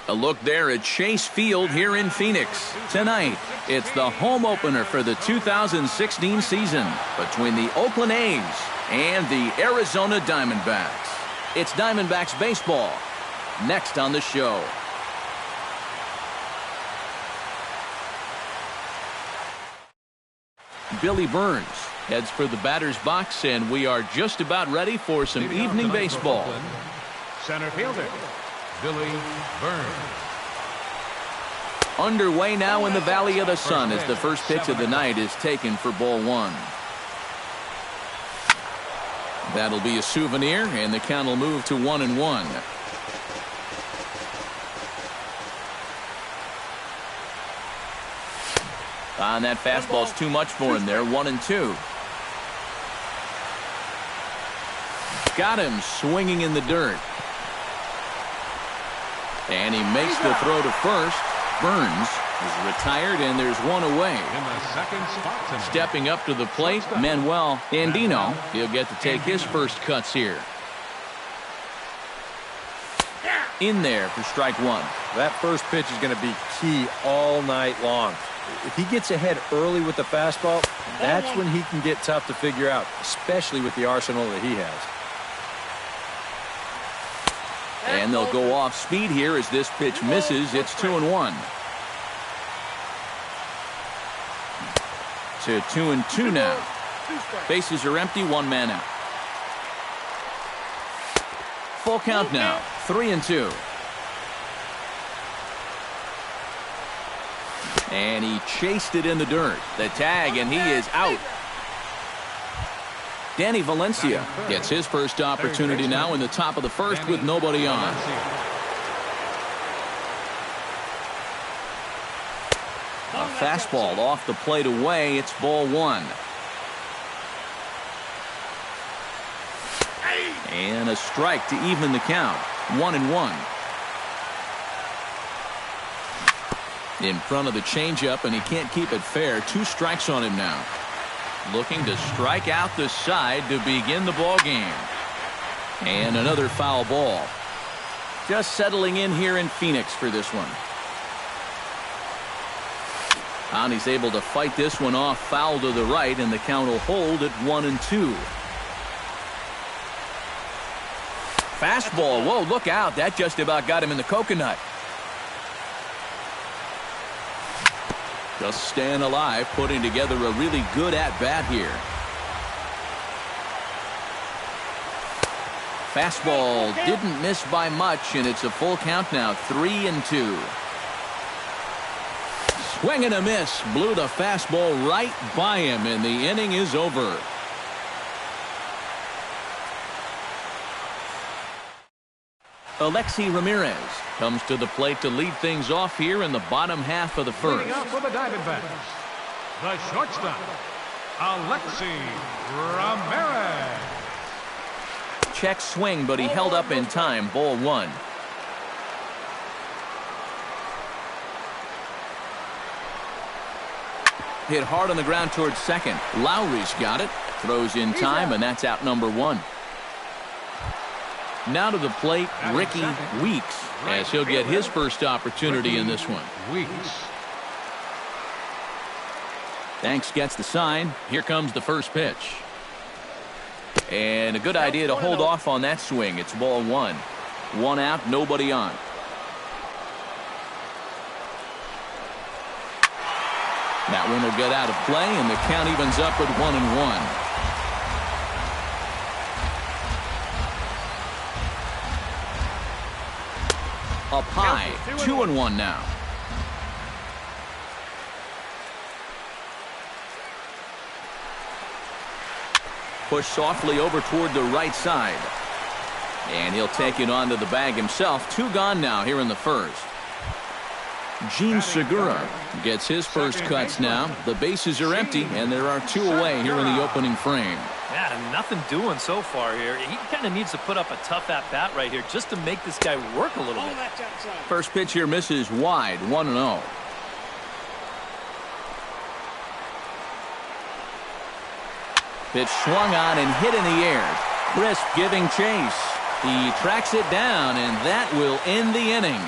A look there at Chase Field here in Phoenix. Tonight, it's the home opener for the 2016 season between the Oakland A's and the Arizona Diamondbacks. It's Diamondbacks baseball next on the show. Billy Burns heads for the batter's box, and we are just about ready for some evening baseball. Oakland, center fielder Billy Burns. Underway now in the Valley of the Sun as the first pitch of the night is taken for ball one. That'll be a souvenir, and the count will move to 1-1. And that fastball's too much for him there. 1-2. Got him swinging in the dirt. And he makes the throw to first. Burns is retired, and there's one away. In the second spot tonight, stepping up to the plate, Manuel Andino. He'll get to take his first cuts here. In there for strike one. That first pitch is going to be key all night long. If he gets ahead early with the fastball, that's when he can get tough to figure out, especially with the arsenal that he has. And they'll go off speed here as this pitch misses. It's 2-1. To 2-2 now. Bases are empty, one man out. Full count now. 3-2. And he chased it in the dirt. The tag, and he is out. Danny Valencia gets his first opportunity now in the top of the first with nobody on. A fastball off the plate away. It's ball one. And a strike to even the count. 1-1. In front of the changeup, and he can't keep it fair. 2 strikes on him now. Looking to strike out the side to begin the ball game. And another foul ball. Just settling in here in Phoenix for this one. And he's able to fight this one off, foul to the right, and the count will hold at 1-2. Fastball. Whoa, look out. That just about got him in the coconut. Just staying alive, putting together a really good at-bat here. Fastball didn't miss by much, and it's a full count now. 3-2. Swing and a miss. Blew the fastball right by him, and the inning is over. Alexi Ramirez comes to the plate to lead things off here in the bottom half of the first. leading up for the Diamondbacks, the shortstop, Alexi Ramirez. Check swing, but he held up in time. Ball one. Hit hard on the ground towards second. Lowry's got it. Throws in time, and that's out number one. Now to the plate, Ricky Weeks, as he'll get his first opportunity in this one. Weeks. Thanks gets the sign. Here comes the first pitch. And a good idea to hold off on that swing. It's ball one. One out, nobody on. That one will get out of play, and the count evens up at 1-1. Up high, 2-1 now. Push softly over toward the right side. And he'll take it onto the bag himself. 2 gone now here in the first. Gene Segura gets his first cuts now. The bases are empty, and there are 2 away here in the opening frame. Yeah, nothing doing so far here. He kind of needs to put up a tough at-bat right here just to make this guy work a little bit. First pitch here misses wide, 1-0. Pitch swung on and hit in the air. Crisp giving chase. He tracks it down, and that will end the inning.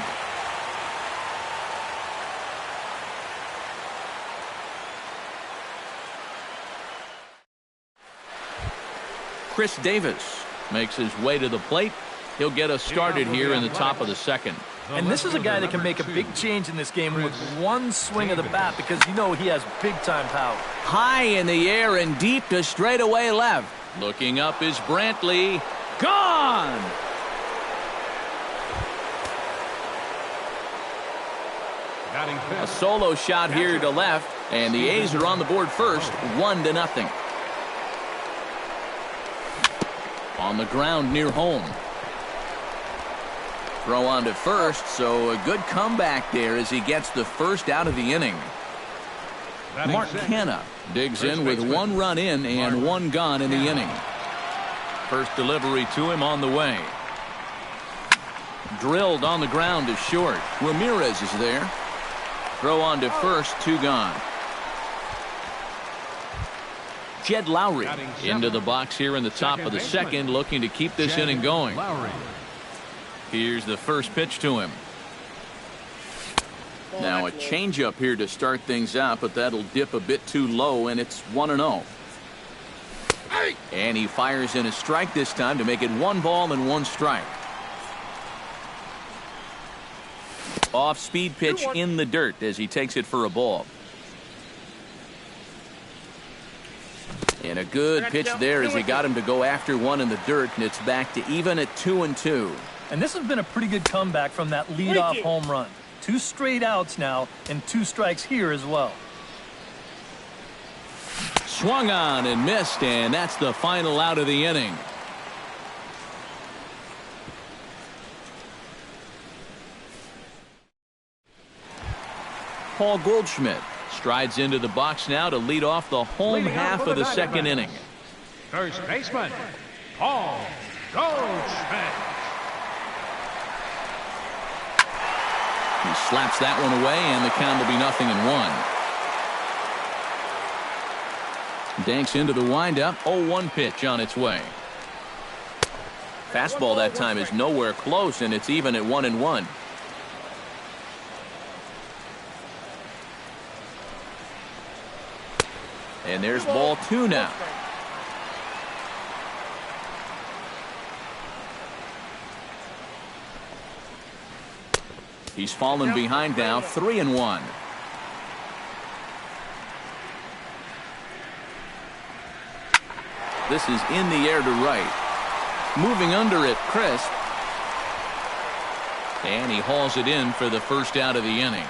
Chris Davis makes his way to the plate. He'll get us started here in the top of the second. And this is a guy that can make a big change in this game with one swing of the bat because you know he has big-time power. High in the air and deep to straightaway left. Looking up is Brantley. Gone! A solo shot here to left, and the A's are on the board first, 1-0. On the ground near home. Throw on to first, so a good comeback there as he gets the first out of the inning. Mark Canha digs in with 1 run in and 1 gone in the inning. First delivery to him on the way. Drilled on the ground to short. Ramirez is there. Throw on to first, 2 gone. Jed Lowry into the box here in the top of the second, looking to keep this inning going. Here's the first pitch to him. Now a changeup here to start things out, but that'll dip a bit too low, and it's 1-0. And he fires in a strike this time to make it 1 ball and 1 strike. Off speed pitch in the dirt as he takes it for a ball. And a good pitch there as he got him to go after one in the dirt, and it's back to even at 2-2. And this has been a pretty good comeback from that leadoff home run. 2 straight outs now and 2 strikes here as well. Swung on and missed, and that's the final out of the inning. Paul Goldschmidt strides into the box now to lead off the home half of the second inning. First baseman, Paul Goldschmidt. He slaps that one away, and the count will be 0-1. Danks into the windup. 0-1 pitch on its way. Fastball that time is nowhere close, and it's even at 1-1. And there's ball 2 now. He's fallen behind now, 3-1. This is in the air to right. Moving under it, crisp. And he hauls it in for the first out of the inning.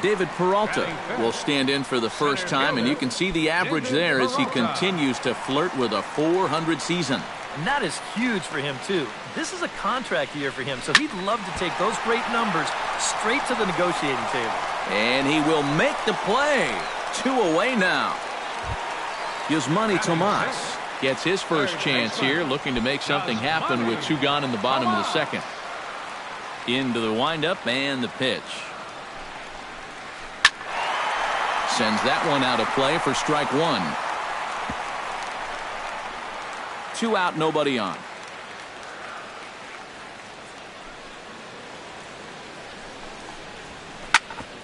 David Peralta will stand in for the first time, and you can see the average there as he continues to flirt with a .400 season. And that is huge for him, too. This is a contract year for him, so he'd love to take those great numbers straight to the negotiating table. And he will make the play. 2 away now. Yasmani Tomas gets his first chance here, looking to make something happen with 2 gone in the bottom of the second. Into the windup and the pitch. Sends that one out of play for strike 1. 2 out, nobody on.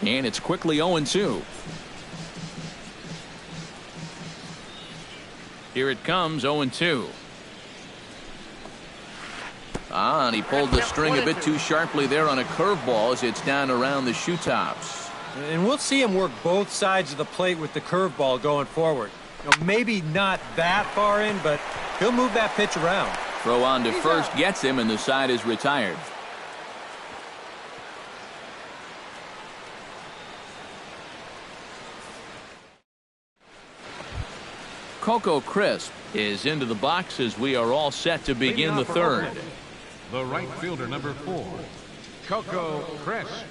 And it's quickly 0-2. Here it comes, 0-2. And he pulled the string a bit too sharply there on a curveball as it's down around the shoe tops. And we'll see him work both sides of the plate with the curveball going forward. You know, maybe not that far in, but he'll move that pitch around. Throw on to first gets him, and the side is retired. Coco Crisp is into the box as we are all set to begin the third. The right fielder, number 4, Coco Crisp.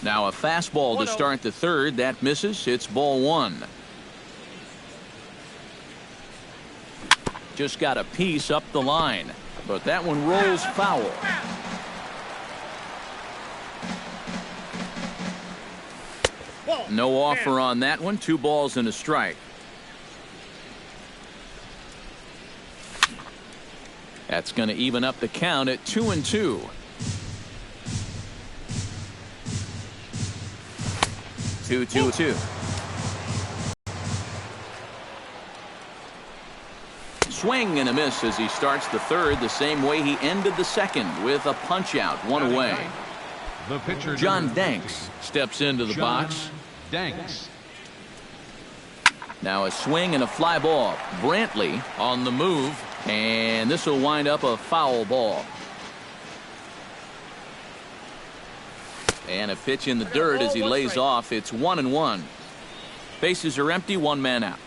Now a fastball to start the third. That misses. It's ball 1. Just got a piece up the line, but that one rolls foul. No offer on that one. 2 balls and a strike. That's going to even up the count at 2-2. 2-2-2. swing and a miss as he starts the third the same way he ended the second, with a punch out, one away. The pitcher, John Danks steps into the box. Danks. Now a swing and a fly ball. Brantley on the move, and this will wind up a foul ball. And a pitch in the dirt as he lays off. It's 1-1. Bases are empty, one man out.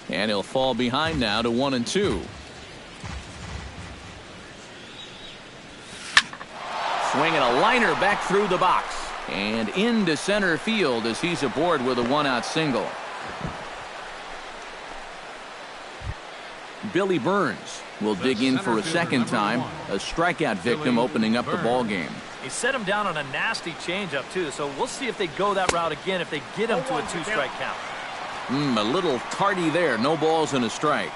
And he'll fall behind now to 1-2. Swinging a liner back through the box and into center field as he's aboard with a one-out single. Billy Burns will dig in for a second time. A strikeout victim opening up the ball game. He set him down on a nasty changeup too, so we'll see if they go that route again if they get him to a two-strike count. A little tardy there. No balls and a strike.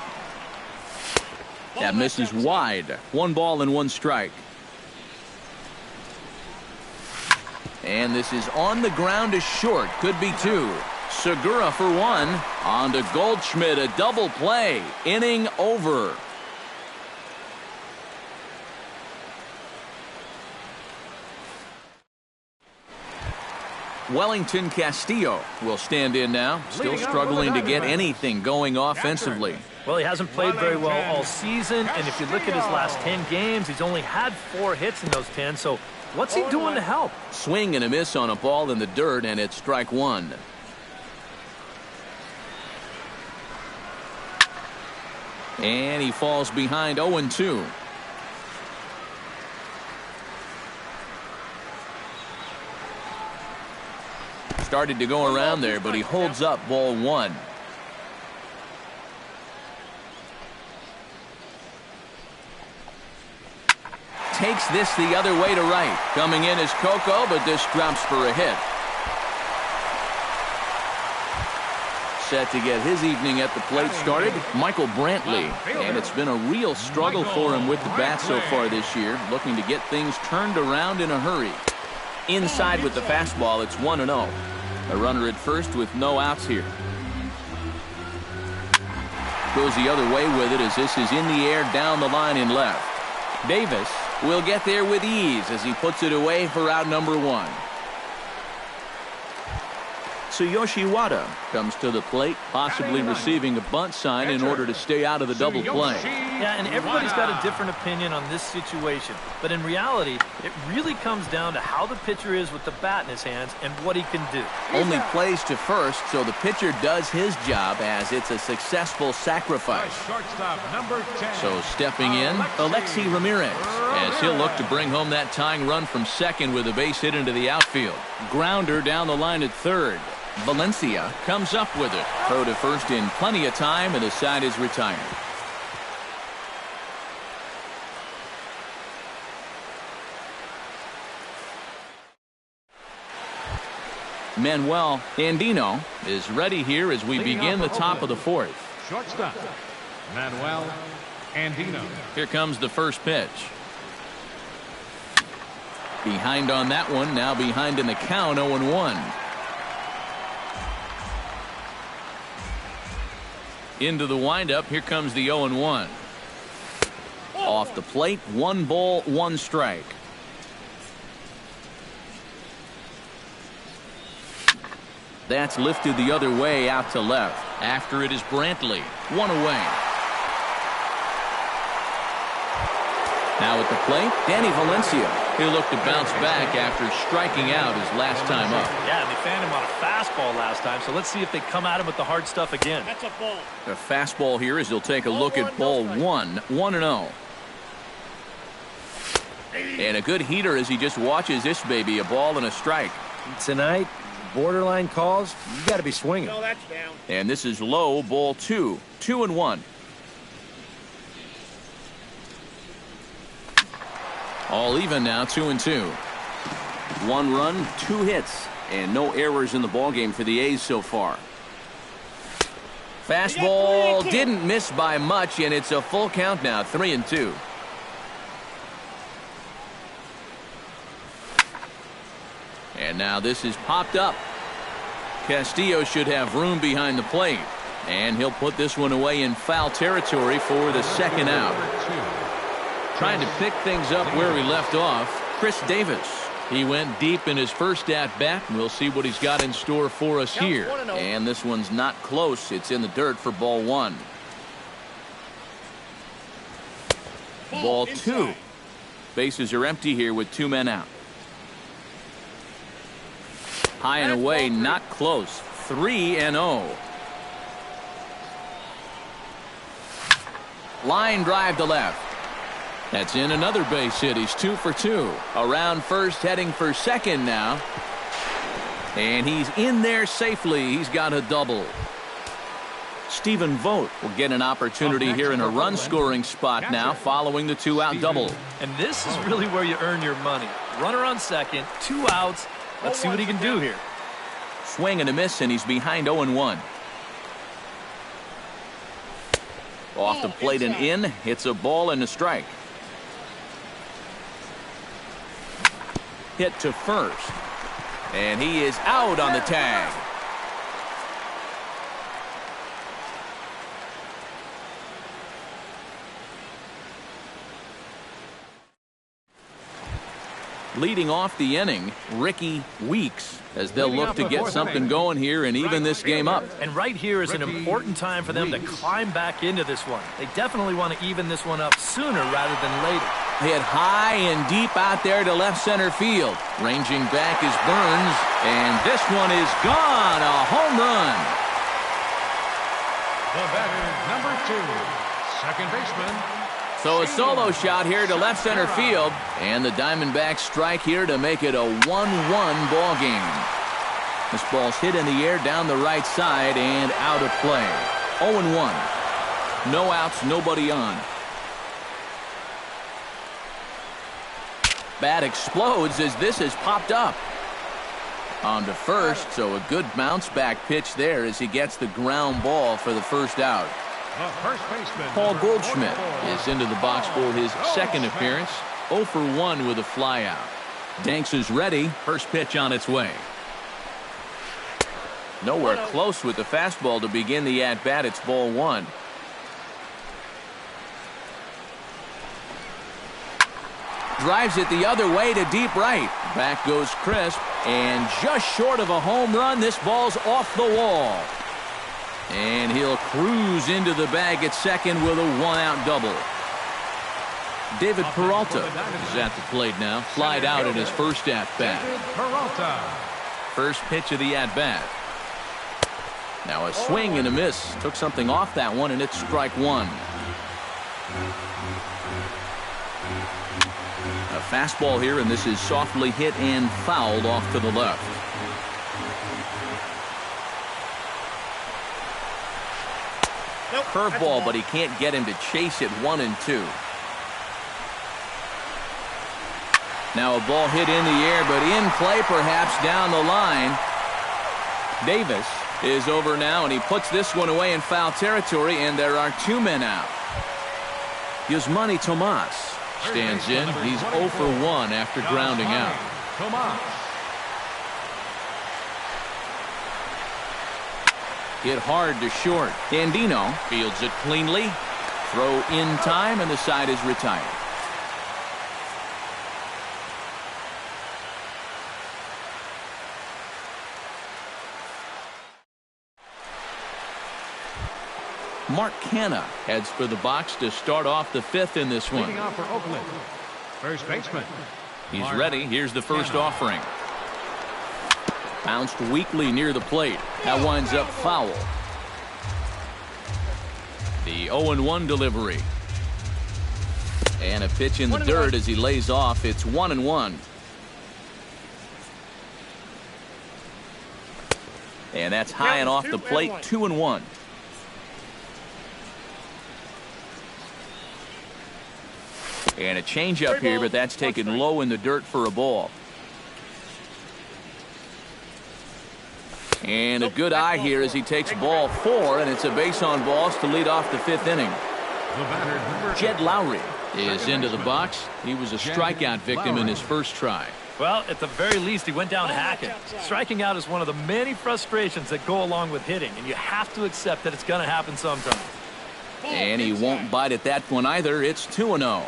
That misses wide. 1 ball and 1 strike. And this is on the ground to short. Could be 2. Segura for 1. On to Goldschmidt. A double play. Inning over. Wellington Castillo will stand in now. Still struggling to get anything going offensively. Well, he hasn't played very well all season, and if you look at his last 10 games, he's only had 4 hits in those 10, so what's he doing to help? Swing and a miss on a ball in the dirt, and it's strike 1. And he falls behind 0-2. Started to go around there, but he holds up ball 1. Takes this the other way to right. Coming in is Coco, but this drops for a hit. Set to get his evening at the plate started, Michael Brantley. And it's been a real struggle for him with the bat so far this year, looking to get things turned around in a hurry. Inside with the fastball, it's 1-0. A runner at first with no outs here. Goes the other way with it as this is in the air down the line in left. Davis will get there with ease as he puts it away for out number 1. Tsuyoshi Wada comes to the plate, possibly receiving a bunt sign in order to stay out of the double play. Yeah, and everybody's got a different opinion on this situation. But in reality, it really comes down to how the pitcher is with the bat in his hands and what he can do. Only plays to first, so the pitcher does his job as it's a successful sacrifice. So stepping in, Alexi Ramirez, as he'll look to bring home that tying run from second with a base hit into the outfield. Grounder down the line at third. Valencia comes up with it. Throw to first in plenty of time, and the side is retired. Manuel Andino is ready here as we begin the top of the 4th. Shortstop, Manuel Andino. Here comes the first pitch. Behind on that one, now behind in the count, 0-1. Into the windup, here comes the 0-1. Off the plate, 1 ball, 1 strike. That's lifted the other way out to left. After it is Brantley, 1 away. Now at the plate, Danny Valencia. He'll look to bounce back after striking out his last time up. Yeah, and they found him on a fastball last time, so let's see if they come at him with the hard stuff again. That's a ball. The fastball here as he'll take a look at ball 1, 1-0. And a good heater as he just watches this baby, a ball and a strike. Tonight, borderline calls, you got to be swinging. No, that's down. And this is low, ball 2, 2-1. All even now, 2-2. 1 run, 2 hits, and no errors in the ballgame for the A's so far. Fastball didn't miss by much, and it's a full count now, 3-2. And now this is popped up. Castillo should have room behind the plate. And he'll put this one away in foul territory for the second out. Trying to pick things up where we left off, Chris Davis. He went deep in his first at-bat, and we'll see what he's got in store for us here. And this one's not close. It's in the dirt for ball one. Ball two. Bases are empty here with 2 men out. High and away, not close. 3-0. Line drive to left. That's in another base hit. He's 2 for 2. Around first, heading for second now. And he's in there safely. He's got a double. Stephen Vogt will get an opportunity here in a run-scoring spot now following the 2-out double. And this is really where you earn your money. Runner on second, 2 outs. Let's see what he can do here. Swing and a miss, and he's behind 0-1. Off the plate and in. Hits a ball and a strike. Hit to first. And he is out on the tag. Leading off the inning, Ricky Weeks, as they'll look to get something going here and even this game up. And right here is an important time for them to climb back into this one. They definitely want to even this one up sooner rather than later. Hit high and deep out there to left center field. Ranging back is Burns, and this one is gone. A home run. The batter, number 2, second baseman. So a solo shot here to left center field, and the Diamondbacks strike here to make it a 1-1 ball game. This ball's hit in the air down the right side and out of play. 0-1. No outs, nobody on. Bat explodes as this has popped up. On to first, so a good bounce back pitch there as he gets the ground ball for the first out. Paul Goldschmidt is into the box for his second appearance. 0 for 1 with a flyout. Danks is ready. First pitch on its way. Nowhere close with the fastball to begin the at-bat. It's ball one. Drives it the other way to deep right. Back goes Crisp, and just short of a home run, this ball's off the wall. And he'll cruise into the bag at second with a 1-out double. David Peralta is at the plate now. Flied out in his first at-bat. First pitch of the at-bat. Now a swing and a miss. Took something off that one, and it's strike one. A fastball here, and this is softly hit and fouled off to the left. Curveball, but he can't get him to chase it. 1-2. Now a ball hit in the air, but in play perhaps down the line. Davis is over now, and he puts this one away in foul territory, and there are 2 men out. Yasmani Tomas stands in. He's 0 for 1 after grounding out. Hit hard to short. Andino fields it cleanly. Throw in time, and the side is retired. Mark Canha heads for the box to start off the 5th in this one. Leading off for Oakland, first baseman. He's ready. Here's the first offering. Bounced weakly near the plate. That winds up foul. The 0-1 delivery. And a pitch in the dirt as he lays off. It's 1-1. And that's high and off the plate. 2-1. And a changeup here, but that's taken low in the dirt for a ball. And a good eye here as he takes ball 4, and it's a base on balls to lead off the 5th inning. Jed Lowry is into the box. He was a strikeout victim in his first try. Well, at the very least, he went down hacking. Striking out is one of the many frustrations that go along with hitting, and you have to accept that it's going to happen sometime. And he won't bite at that one either. It's 2-0.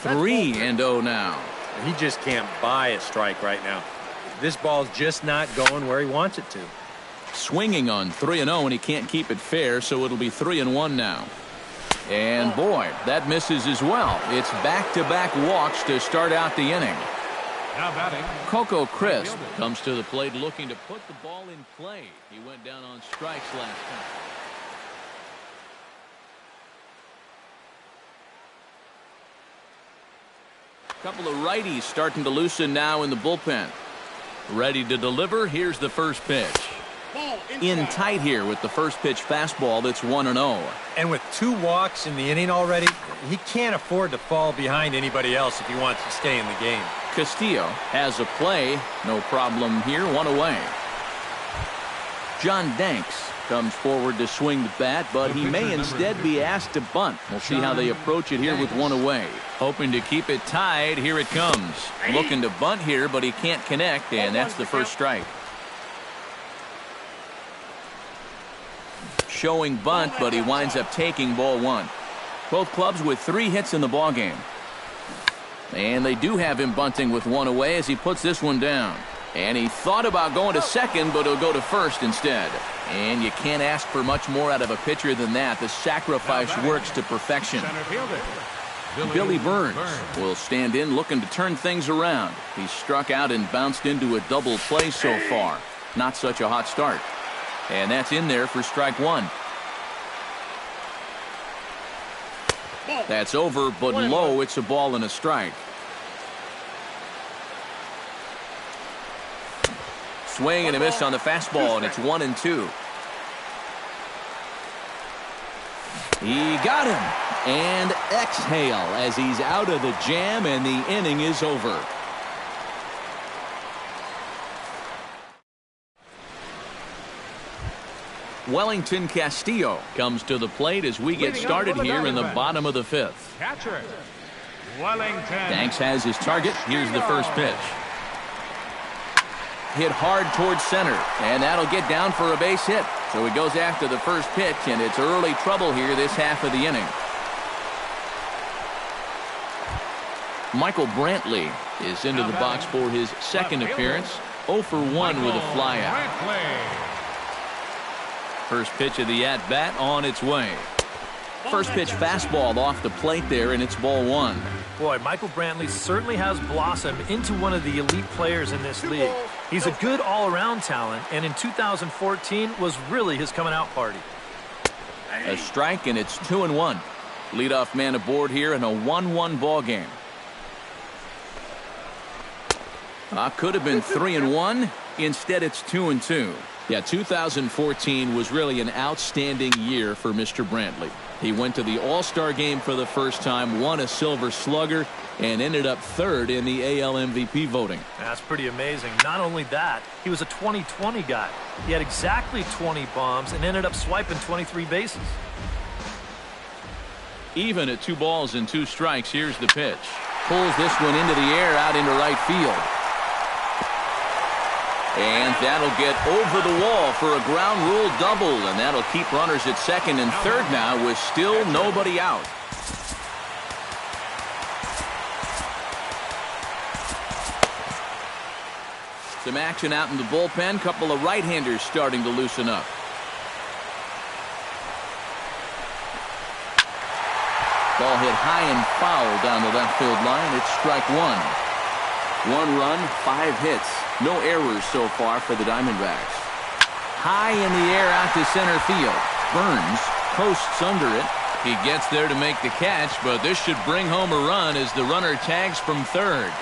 3-0 now. He just can't buy a strike right now. This ball's just not going where he wants it to. Swinging on 3-0, and he can't keep it fair, so it'll be 3-1 now. And boy, that misses as well. It's back-to-back walks to start out the inning. Now batting, Coco Crisp comes to the plate looking to put the ball in play. He went down on strikes last time. Couple of righties starting to loosen now in the bullpen. Ready to deliver. Here's the first pitch. In tight here with the first pitch fastball. That's 1-0. And with 2 walks in the inning already, he can't afford to fall behind anybody else if he wants to stay in the game. Castillo has a play. No problem here. 1 away. John Danks comes forward to swing the bat, but he may instead be asked to bunt. We'll see how they approach it here with 1 away. Hoping to keep it tied. Here it comes. Looking to bunt here, but he can't connect, and that's the first strike. Showing bunt, but he winds up taking ball 1. Both clubs with 3 hits in the ballgame. And they do have him bunting with 1 away as he puts this one down. And he thought about going to second, but he'll go to first instead. And you can't ask for much more out of a pitcher than that. The sacrifice works to perfection. center fielder, Billy Burns will stand in looking to turn things around. He's struck out and bounced into a double play so far. Not such a hot start. And that's in there for strike 1. That's over, but low. It's a ball and a strike. Swing and a miss on the fastball, and it's 1-2. He got him. And exhale as he's out of the jam, and the inning is over. Wellington Castillo comes to the plate as we get started here in the bottom of the 5th. catcher, Wellington. Danks has his target. Here's the first pitch. Hit hard towards center, and that'll get down for a base hit. So he goes after the first pitch, and it's early trouble here this half of the inning. Michael Brantley is into the box for his second appearance. 0 for 1 with a flyout. First pitch of the at-bat on its way. First pitch fastball off the plate there, and it's ball 1. Boy, Michael Brantley certainly has blossomed into one of the elite players in this league. He's a good all-around talent, and in 2014 was really his coming-out party. A strike, and it's 2-1. Leadoff man aboard here in a 1-1 ball game. Could have been 3-1. Instead, it's 2-2. Yeah, 2014 was really an outstanding year for Mr. Brantley. He went to the All-Star game for the first time, won a Silver Slugger, and ended up 3rd in the AL MVP voting. That's pretty amazing. Not only that, he was a 20-20 guy. He had exactly 20 bombs and ended up swiping 23 bases. Even at 2 balls and 2 strikes, here's the pitch. Pulls this one into the air out into right field. And that'll get over the wall for a ground rule double, and that'll keep runners at second and third now with still nobody out. Some action out in the bullpen. Couple of right-handers starting to loosen up. Ball hit high and foul down the left field line. It's strike 1. 1 run, 5 hits. No errors so far for the Diamondbacks. High in the air out to center field. Burns posts under it. He gets there to make the catch, but this should bring home a run as the runner tags from third.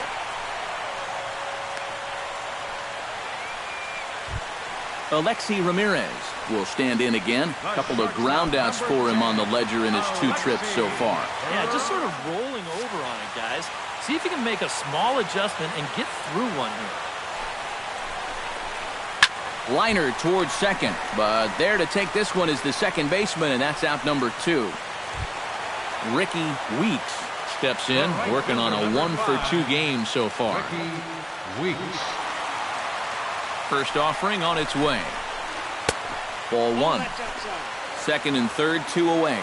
Alexi Ramirez will stand in again. A couple of groundouts for him on the ledger in his 2 trips so far. Yeah, just sort of rolling over on it, guys. See if you can make a small adjustment and get through one here. Liner towards second, but there to take this one is the second baseman, and that's out number 2. Ricky Weeks steps in, working on a 1-for-2 game so far. First offering on its way. Ball 1. Second and third, 2 away.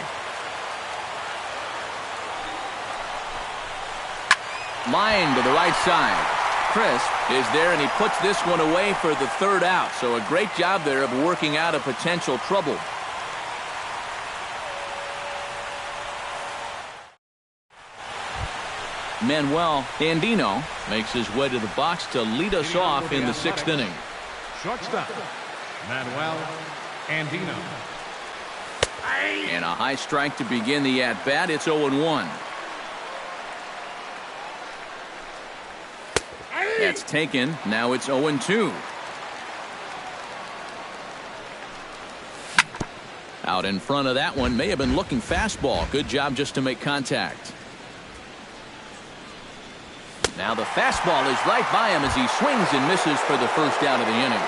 Line to the right side. Crisp is there, and he puts this one away for the third out. So a great job there of working out a potential trouble. Manuel Andino makes his way to the box to lead us off in the 6th inning. Shortstop, Manuel Andino. And a high strike to begin the at-bat. It's 0-1. That's taken. Now it's 0-2. Out in front of that one. May have been looking fastball. Good job just to make contact. Now the fastball is right by him as he swings and misses for the first out of the inning.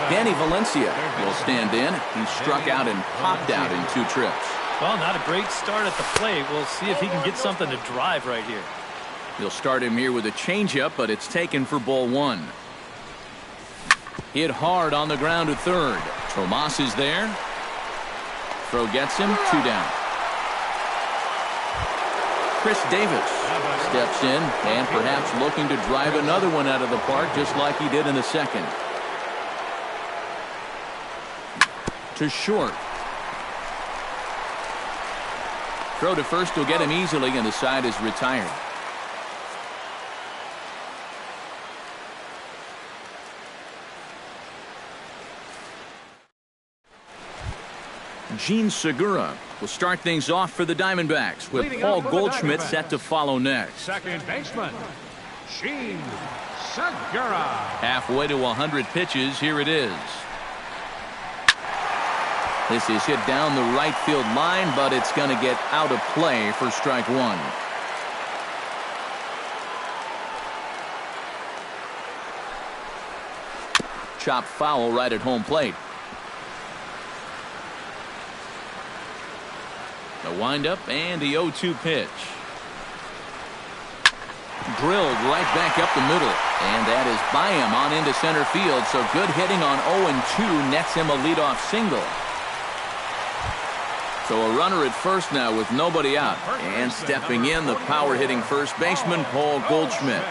Danny Valencia will stand in. He struck out and popped out in 2 trips. Well, not a great start at the plate. We'll see if he can get something to drive right here. He'll start him here with a changeup, but it's taken for ball 1. Hit hard on the ground to third. Tomas is there. Throw gets him. 2 down. Chris Davis steps in and perhaps looking to drive another one out of the park just like he did in the second. To short. Throw to first will get him easily, and the side is retired. Gene Segura will start things off for the Diamondbacks, with Paul Goldschmidt set to follow next. Second baseman, Gene Segura. Halfway to 100 pitches. Here it is. This is hit down the right field line, but it's going to get out of play for strike 1. Chop foul right at home plate. The windup and the 0-2 pitch. Drilled right back up the middle, and that is by him on into center field. So good hitting on 0-2 nets him a leadoff single. So a runner at first now with nobody out, and stepping in, the power hitting first baseman Paul Goldschmidt.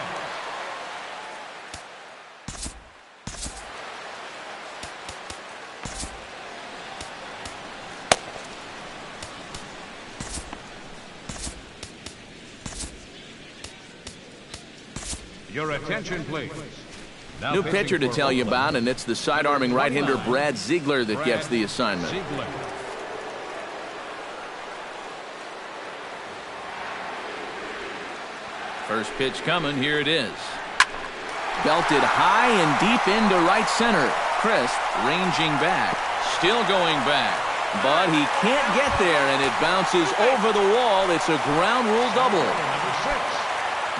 Your attention, please. Now New pitcher to tell you about, and it's the side-arming right-hander Brad Ziegler that gets the assignment. Ziegler. First pitch coming. Here it is. Belted high and deep into right center. Crisp ranging back. Still going back. But he can't get there, and it bounces over the wall. It's a ground rule double. Number 6.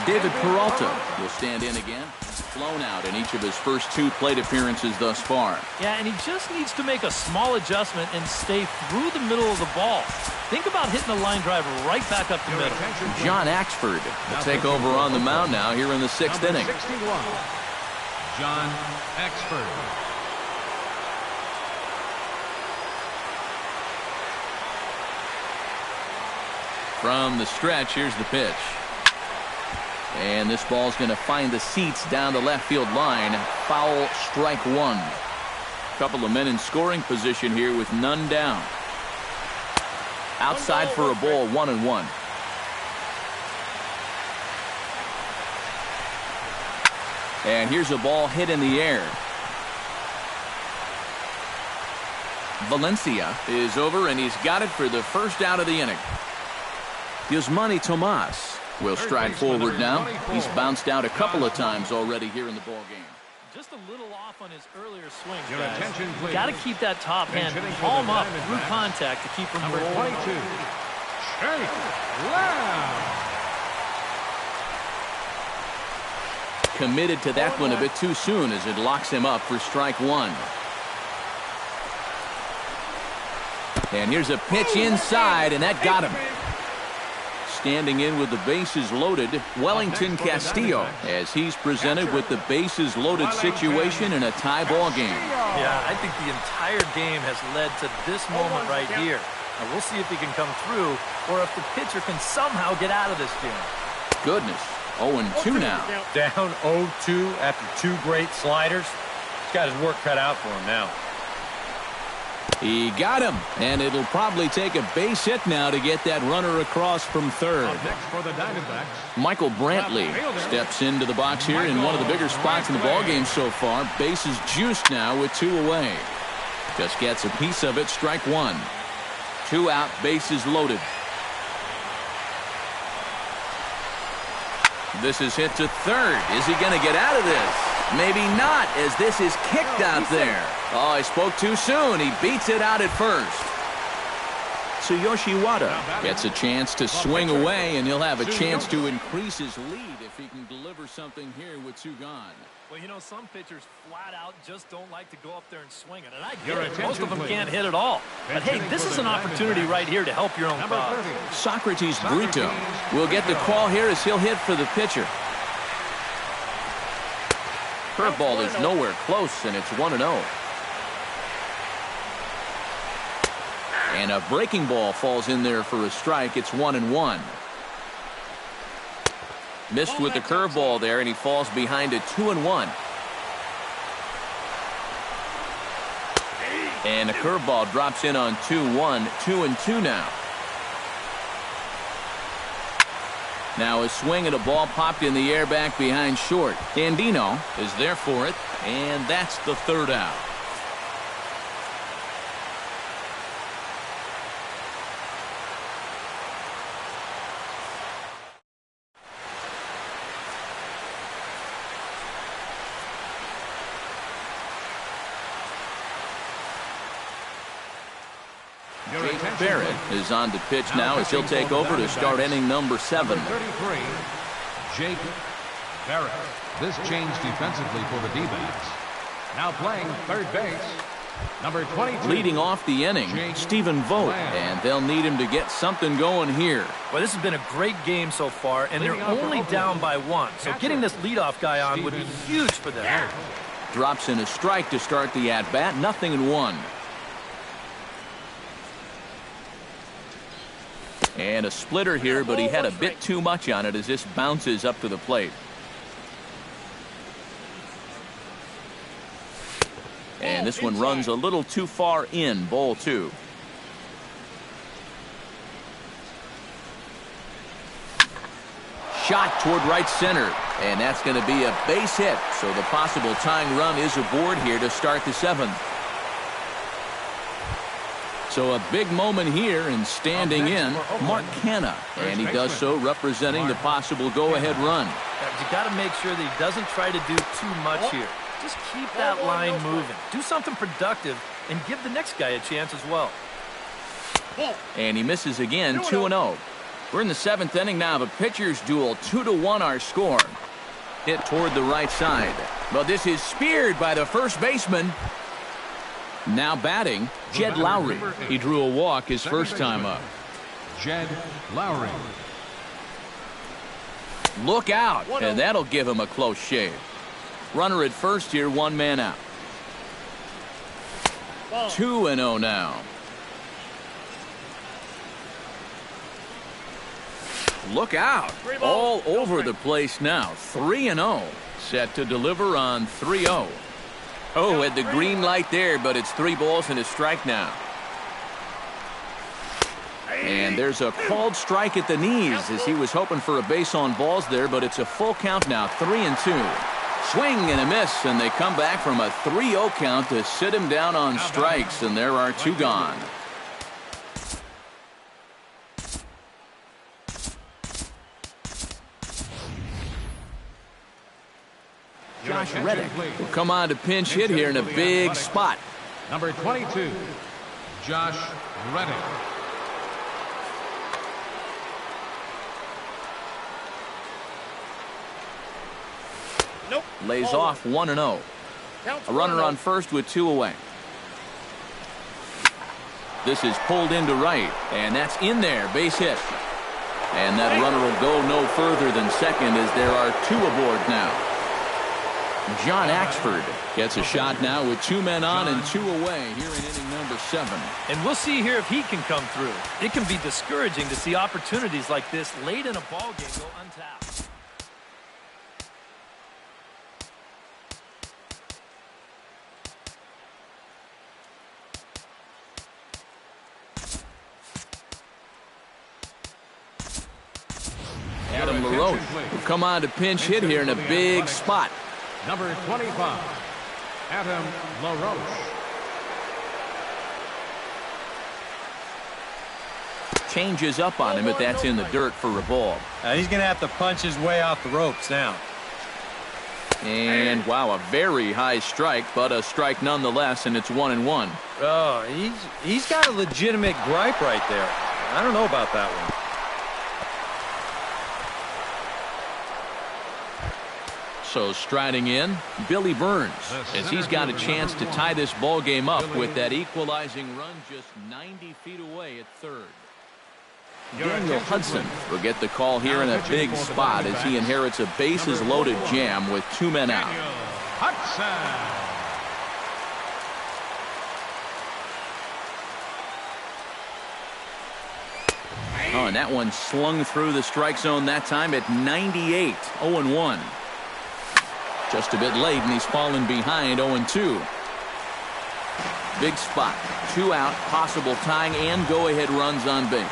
David Peralta will stand in again. Flown out in each of his first 2 plate appearances thus far. Yeah, and he just needs to make a small adjustment and stay through the middle of the ball. Think about hitting a line drive right back up the middle. John Axford will take over on the mound now here in the 6th inning. 61. John Axford. From the stretch, here's the pitch. And this ball's going to find the seats down the left field line. Foul, strike 1. Couple of men in scoring position here with none down. Outside for a ball, 1-1. And here's a ball hit in the air. Valencia is over, and he's got it for the first out of the inning. Yasmani Tomas will stride forward now. He's bounced out a couple of times already here in the ball game. Just a little off on his earlier swings, Your guys. attention, please. Got to keep that top hand palm up through contact to keep from Number rolling. 22. Shake Lamb. Committed to that one a bit too soon as it locks him up for strike 1. And here's a pitch inside, and that got him. standing in with the bases loaded, Wellington Castillo, as he's presented with the bases loaded situation in a tie ball game. Yeah, I think the entire game has led to this moment right here. Now we'll see if he can come through or if the pitcher can somehow get out of this jam. Goodness, 0-2 now. Down 0-2 after 2 great sliders. He's got his work cut out for him now. He got him, and it'll probably take a base hit now to get that runner across from third. Next for the Diamondbacks, Michael Brantley steps into the box here in one of the bigger spots in the ballgame so far. Bases juiced now with 2 away. Just gets a piece of it, strike 1. 2 out, bases loaded. This is hit to third. Is he going to get out of this? Maybe not, as this is kicked out there. Oh, I spoke too soon. He beats it out at first. Tsuyoshi Wada gets a chance to swing away, and he'll have a chance to increase his lead if he can deliver something here with 2 gone. Well, you know, some pitchers flat out just don't like to go up there and swing it, and I get it. Most of them can't hit at all. But hey, this is an opportunity right here to help your own cause. Socrates Brito will get the call here as he'll hit for the pitcher. Curveball is nowhere close, and it's 1-0. And a breaking ball falls in there for a strike. It's 1-1. Missed with the curveball there, and he falls behind it 2-1. And a curveball drops in on 2-1. 2-2 now. Now a swing and a ball popped in the air back behind short. Andino is there for it, and that's the 3rd out. Barrett is on the pitch now as he'll take over to start inning number 7. Number 33, Jake Barrett. This changed defensively for the D-backs. Now playing third base, number 22. Leading off the inning, Stephen Vogt, and they'll need him to get something going here. Well, this has been a great game so far, and they're only down by 1. So getting this leadoff guy on would be huge for them. Drops in a strike to start the at-bat, 0-1. And a splitter here, but he had a bit too much on it as this bounces up to the plate. And this one runs a little too far in, ball 2. Shot toward right center, and that's going to be a base hit. So the possible tying run is aboard here to start the 7th. So a big moment here, and standing in, Mark Canha, and he does so representing the possible go-ahead run. You got to make sure that he doesn't try to do too much here. Just keep that line moving. Do something productive, and give the next guy a chance as well. And he misses again, 2-0. We're in the 7th inning now of a pitcher's duel. 2-1 our score. Hit toward the right side. But this is speared by the first baseman. Now batting, Jed Lowry. He drew a walk his first time up. Jed Lowry. Look out, and that'll give him a close shave. Runner at first here, 1 man out. 2-0 now. Look out, all over the place now. 3-0, set to deliver on 3-0. Oh, at the green light there, but it's 3 balls and a strike now. And there's a called strike at the knees as he was hoping for a base on balls there, but it's a full count now, 3-2. Swing and a miss, and they come back from a 3-0 count to sit him down on strikes, and there are 2 gone. Josh Reddick will come on to pinch hit here in a big spot. Number 22, Josh Reddick. Nope. Lays off 1-0. A runner on first with 2 away. This is pulled into right, and that's in there. Base hit. And that runner will go no further than second as there are 2 aboard now. John Axford gets a shot now with 2 men on and 2 away here in inning number 7. And we'll see here if he can come through. It can be discouraging to see opportunities like this late in a ball game go untapped. Adam LaRoche will come on to pinch hit here in a big spot. Number 25, Adam LaRoche. Changes up on him, but that's in the dirt for a ball. He's going to have to punch his way off the ropes now. And wow, a very high strike, but a strike nonetheless, and it's 1-1. Oh, he's got a legitimate gripe right there. I don't know about that one. So striding in, Billy Burns, as he's got a chance to tie this ball game up with that equalizing run just 90 feet away at third. Daniel Hudson will get the call here in a big spot as he inherits a bases-loaded jam with 2 men out. Oh, and that one slung through the strike zone that time at 98, 0-1. Just a bit late, and he's fallen behind 0-2. Big spot. 2 out, possible tying and go-ahead runs on base.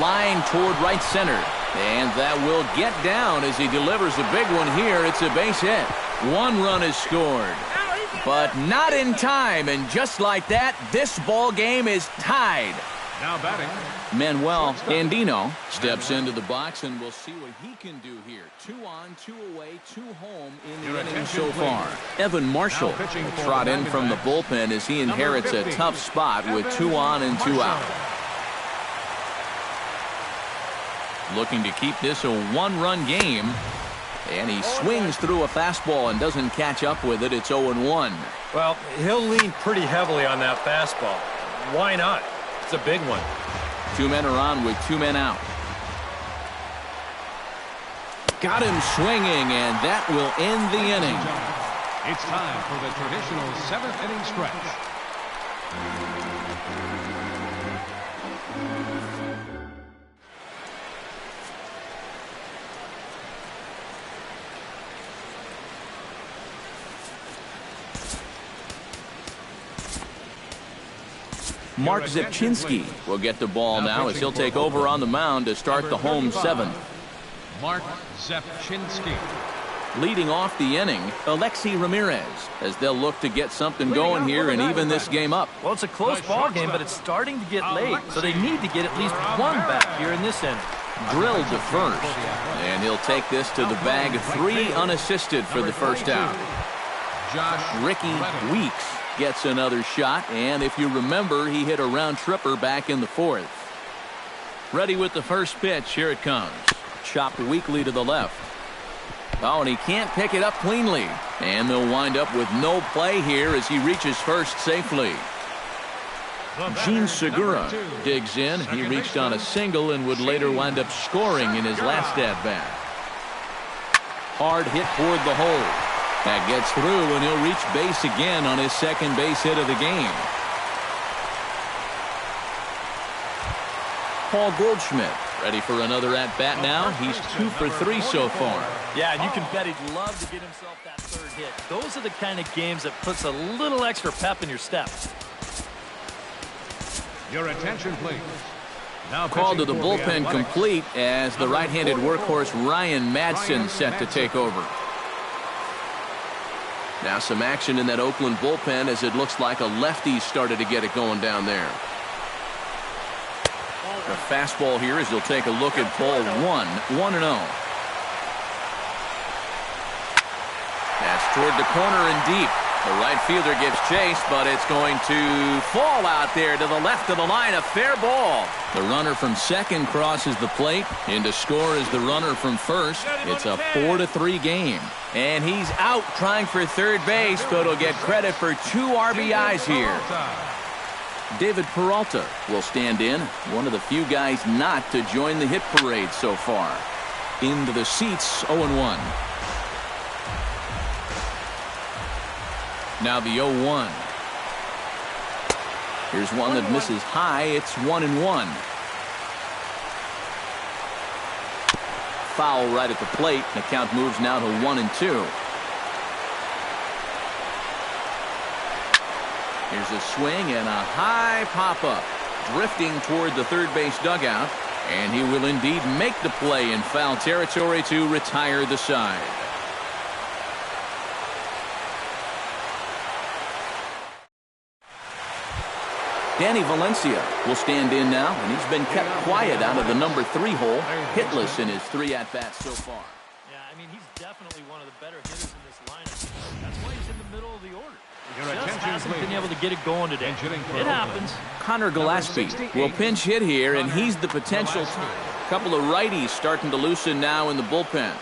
Line toward right center. And that will get down as he delivers a big one here. It's a base hit. 1 run is scored. But not in time, and just like that, this ball game is tied. Now batting, Manuel Andino steps into the box, and we'll see what he can do here. 2 on, 2 away, 2 home in the inning so far. Evan Marshall will trot in from the bullpen as he inherits a tough spot with 2 on and 2 out. Looking to keep this a 1-run game, and he swings through a fastball and doesn't catch up with it. It's 0-1. Well, he'll lean pretty heavily on that fastball. Why not? It's a big one. 2 men are on with 2 men out. Got him swinging, and that will end the inning. it's time for the traditional 7th inning stretch. Mark Zepchinski will get the ball now as he'll take over on the mound to start the home 7th. Mark Zepchinski. Leading off the inning, Alexi Ramirez, as they'll look to get something going here and even this game up. Well, it's a close ball game, but it's starting to get late, so they need to get at least 1 back here in this inning. Drilled to first, and he'll take this to the bag. 3 unassisted for the first out. Ricky Weeks gets another shot, and if you remember, he hit a round tripper back in the 4th. Ready with the first pitch. Here it comes. Chopped weakly to the left. Oh, and he can't pick it up cleanly. And they'll wind up with no play here as he reaches first safely. Gene Segura digs in. He reached on a single and would later wind up scoring in his last at-bat. Hard hit toward the hole. That gets through, and he'll reach base again on his second base hit of the game. Paul Goldschmidt ready for another at-bat now. He's 2 for 3 so far. Yeah, and you can bet he'd love to get himself that 3rd hit. Those are the kind of games that puts a little extra pep in your step. Your attention, please. Now call to the bullpen complete as the right-handed workhorse Ryan Madsen set to take over. Now some action in that Oakland bullpen as it looks like a lefty started to get it going down there. A fastball here as he'll take a look at ball 1, 1-0. That's toward the corner and deep. The right fielder gives chase, but it's going to fall out there to the left of the line. A fair ball. The runner from second crosses the plate. In to score is the runner from first. It's a 4-3 game. And he's out trying for third base, but he'll get credit for 2 RBIs here. David Peralta will stand in, one of the few guys not to join the hit parade so far. Into the seats, 0-1. Now the 0-1. Here's one that misses high. It's 1-1. Foul right at the plate. The count moves now to 1-2. Here's a swing and a high pop-up. Drifting toward the third base dugout. And he will indeed make the play in foul territory to retire the side. Danny Valencia will stand in now, and he's been kept quiet out of the number 3 hole, hitless in his 3 at-bats so far. Yeah, I mean, he's definitely one of the better hitters in this lineup. That's why he's in the middle of the order. Just hasn't been able to get it going today. It happens. Connor Gillespie will pinch hit here, and he's the potential. Couple of righties starting to loosen now in the bullpen.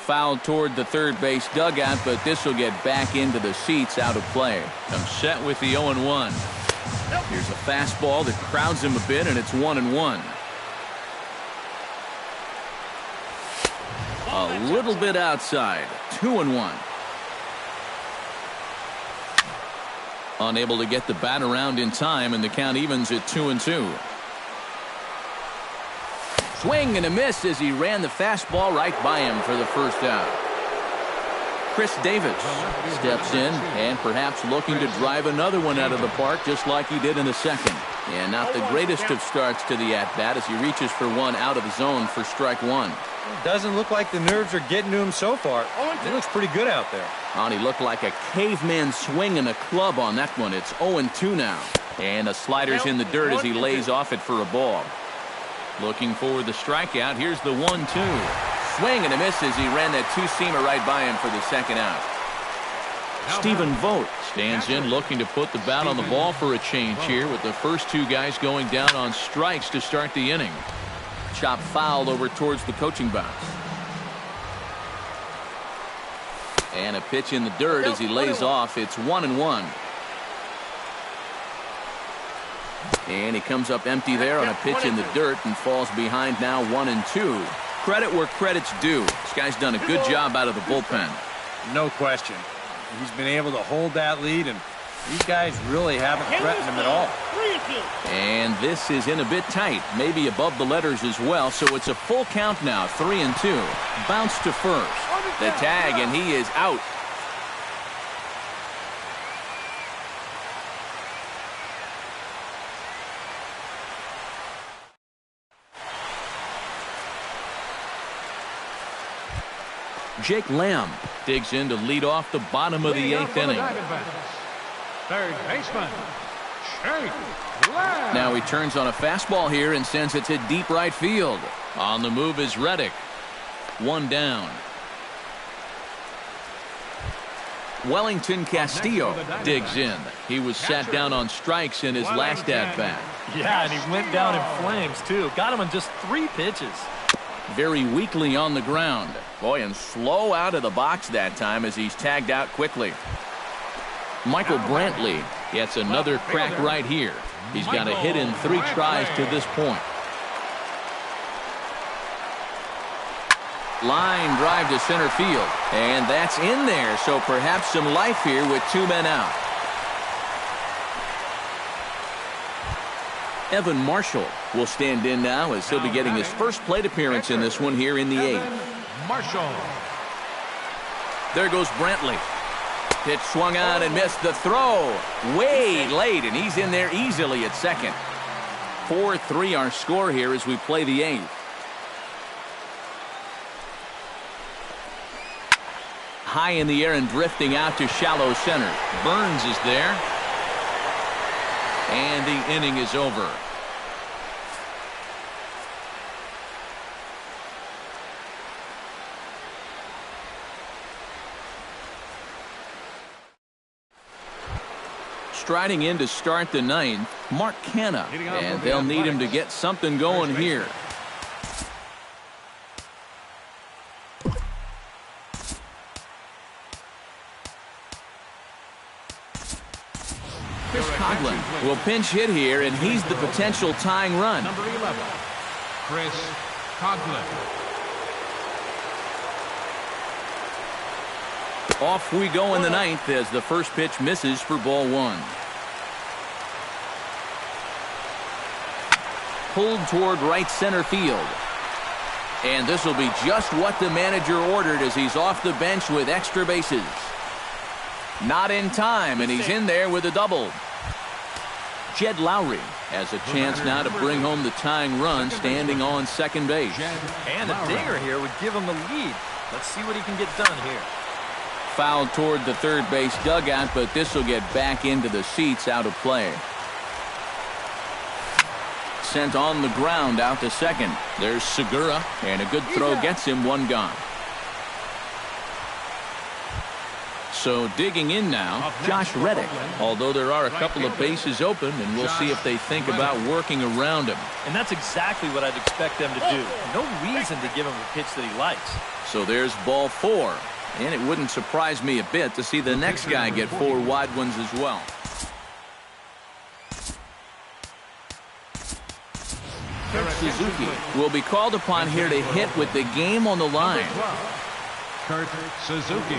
Fouled toward the third base dugout, but this will get back into the seats, out of play. I'm set with the 0-1. Here's a fastball that crowds him a bit, and it's 1-1. A little bit outside. 2-1. Unable to get the bat around in time, and the count evens at 2-2. Swing and a miss as he ran the fastball right by him for the first out. Chris Davis steps in and perhaps looking to drive another one out of the park just like he did in the second. And not the greatest of starts to the at-bat as he reaches for one out of the zone for strike 1. It doesn't look like the nerves are getting to him so far. He looks pretty good out there. And he looked like a caveman swinging a club on that one. It's 0-2 now. And the slider's in the dirt as he lays off it for a ball. Looking for the strikeout. Here's the 1-2. Swing and a miss as he ran that two-seamer right by him for the second out. Stephen Vogt stands in looking to put the bat on the ball for a change here with the first 2 guys going down on strikes to start the inning. Chop fouled over towards the coaching box. And a pitch in the dirt as he lays off. It's 1-1. And he comes up empty there on a pitch in the dirt and falls behind now 1-2. Credit where credit's due. This guy's done a good job out of the bullpen. No question. He's been able to hold that lead, and these guys really haven't threatened him at all. And this is in a bit tight, maybe above the letters as well, so it's a full count now, 3-2. Bounce to first. The tag, and he is out. Jake Lamb digs in to lead off the bottom of the 8th inning. Third baseman, Jake Lamb. Now he turns on a fastball here and sends it to deep right field. On the move is Reddick. 1 down. Wellington Castillo digs in. He was sat down on strikes in his last at-bat. Yeah, and he went down in flames, too. Got him in just 3 pitches. Very weakly on the ground. Boy, and slow out of the box that time as he's tagged out quickly. Michael Brantley gets another crack right here. He's got a hit in 3 tries to this point. Line drive to center field. And that's in there, so perhaps some life here with 2 men out. Evan Marshall will stand in now as he'll be getting his first plate appearance in this one here in the 8th. Marshall. There goes Brantley. Pitch swung on and missed. The throw way late, and he's in there easily at second. 4-3 our score here as we play the 8th. High in the air and drifting out to shallow center. Burns is there. And the inning is over. Striding in to start the 9th, Mark Canha, and they'll need him to get something going here. Coughlin will pinch hit here, and he's the potential tying run. Number 11, Chris Coughlin. Off we go in the ninth as the first pitch misses for ball one. Pulled toward right center field. And this will be just what the manager ordered as he's off the bench with extra bases. Not in time, and he's in there with a double. Jed Lowry has a chance now to bring home the tying run standing on second base. And a dinger here would give him the lead. Let's see what he can get done here. Fouled toward the third base dugout, but this will get back into the seats, out of play. Sent on the ground out to second. There's Segura, and a good throw gets him one gone. So digging in now, Josh Reddick. Although there are a couple of bases open, and we'll see if they think about working around him. And that's exactly what I'd expect them to do. No reason to give him a pitch that he likes. So there's ball four. And it wouldn't surprise me a bit to see the next guy get four wide ones as well. Suzuki will be called upon here to hit with the game on the line. Kurt Suzuki.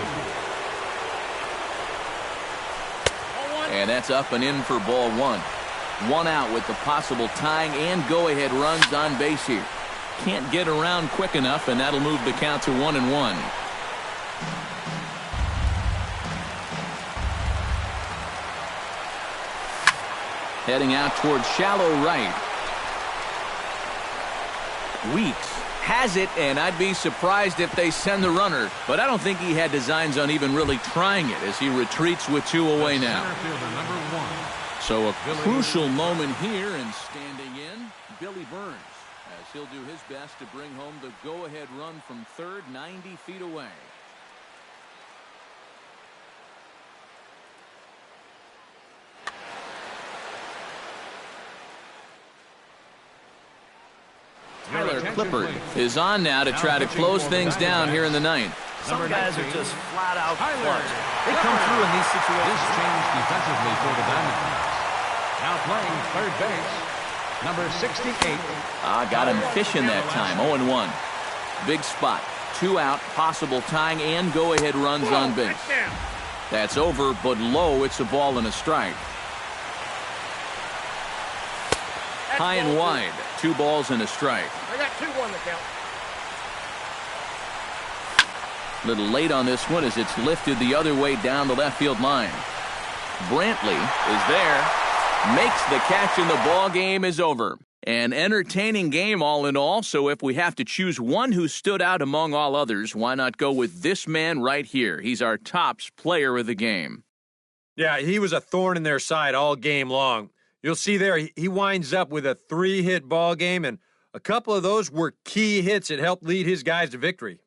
And that's up and in for ball one. One out with the possible tying and go-ahead runs on base here. Can't get around quick enough, and that'll move the count to 1-1. Heading out towards shallow right. Weeks has it, and I'd be surprised if they send the runner, but I don't think he had designs on even really trying it as he retreats with two away now. So a crucial moment here, and standing in, Billy Burns, as he'll do his best to bring home the go-ahead run from third, 90 feet away. Tyler Clippard is on now to try to close things down here in the ninth. Some guys are just flat out clutch. They come through in these situations. This changed defensively for the Diamondbacks. Now playing third base, number 68. Got him fishing that time. 0-1. Big spot. Two out, possible tying and go-ahead runs on base. That's over, but low. It's a ball and a strike. High and wide. 2 balls and a strike. I got 2-1 to count. Little late on this one as it's lifted the other way down the left field line. Brantley is there. Makes the catch, and the ball game is over. An entertaining game all in all, so if we have to choose one who stood out among all others, why not go with this man right here? He's our tops player of the game. Yeah, he was a thorn in their side all game long. You'll see there, he winds up with a 3-hit ball game, and a couple of those were key hits that helped lead his guys to victory.